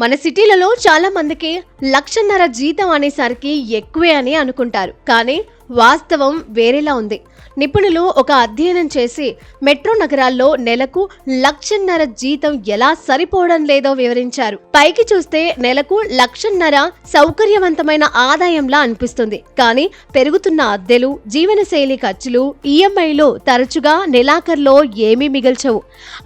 మన సిటీలలో చాలా మందికి 1,50,000 జీతం అనేసరికి ఎక్కువే అని అనుకుంటారు. కానీ వాస్తవం వేరేలా ఉంది. నిపుణులు ఒక అధ్యయనం చేసి మెట్రో నగరాల్లో నెలకు 1,50,000 జీతం ఎలా సరిపోవడం లేదో వివరించారు. పైకి చూస్తే నెలకు 1,50,000 సౌకర్యవంతమైన ఆదాయంలా అనిపిస్తుంది. కానీ పెరుగుతున్న అద్దెలు, జీవనశైలి ఖర్చులు, ఈఎంఐలు తరచుగా నెలాఖరులో ఏమీ మిగల్చవు.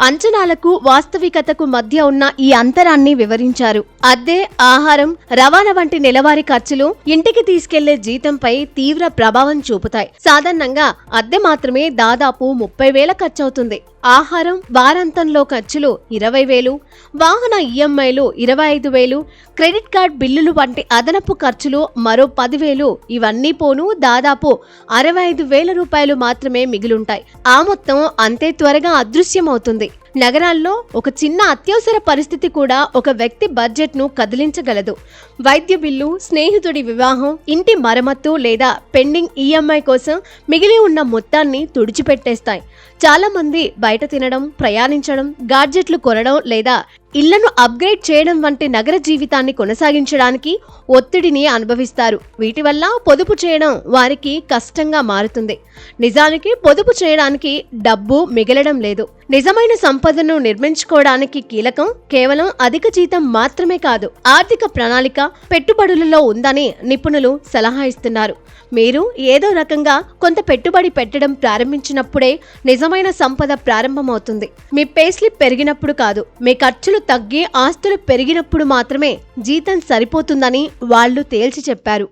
అంచనాలకు వాస్తవికతకు మధ్య ఉన్న ఈ అంతరాన్ని వివరించారు. అద్దె, ఆహారం, రవాణా వంటి నెలవారీ ఖర్చులు ఇంటికి తీసుకెళ్లే జీతంపై తీవ్ర ప్రభావం చూపుతాయి. సాధారణంగా అద్దె మాత్రమే దాదాపు 30,000 ఖర్చవుతుంది. ఆహారం, వారాంతంలో ఖర్చులు 20,000, వాహన ఈఎంఐలు 25,000, క్రెడిట్ కార్డ్ బిల్లులు వంటి అదనపు ఖర్చులు మరో 10,000. ఇవన్నీ పోను దాదాపు 65,000 రూపాయలు మాత్రమే మిగిలుంటాయి. ఆ మొత్తం అంతే త్వరగా అదృశ్యమవుతుంది. నగరాల్లో ఒక చిన్న అత్యవసర పరిస్థితి కూడా ఒక వ్యక్తి బడ్జెట్ ను కదిలించగలదు. వైద్య బిల్లు, స్నేహితుడి వివాహం, ఇంటి మరమ్మత్తు లేదా పెండింగ్ ఈఎంఐ కోసం మిగిలి ఉన్న మొత్తాన్ని తుడిచిపెట్టేస్తాయి. చాలా మంది బయట తినడం, ప్రయాణించడం, గాడ్జెట్లు కొనడం లేదా ఇళ్లను అప్గ్రేడ్ చేయడం వంటి నగర జీవితాన్ని కొనసాగించడానికి ఒత్తిడిని అనుభవిస్తారు. వీటి వల్ల పొదుపు చేయడం వారికి కష్టంగా మారుతుంది. నిజానికి పొదుపు చేయడానికి డబ్బు మిగలడం లేదు. నిజమైన సంపదను నిర్మించుకోవడానికి కీలకం కేవలం అధిక జీతం మాత్రమే కాదు, ఆర్థిక ప్రణాళిక, పెట్టుబడులలో ఉందని నిపుణులు సలహా ఇస్తున్నారు. మీరు ఏదో రకంగా కొంత పెట్టుబడి పెట్టడం ప్రారంభించినప్పుడే నిజమైన సంపద ప్రారంభమవుతుంది. మీ పే స్లిప్ పెరిగినప్పుడు కాదు, మీ ఖర్చులు తగ్గి ఆస్తులు పెరిగినప్పుడు మాత్రమే జీతం సరిపోతుందని వాళ్ళు తేల్చి చెప్పారు.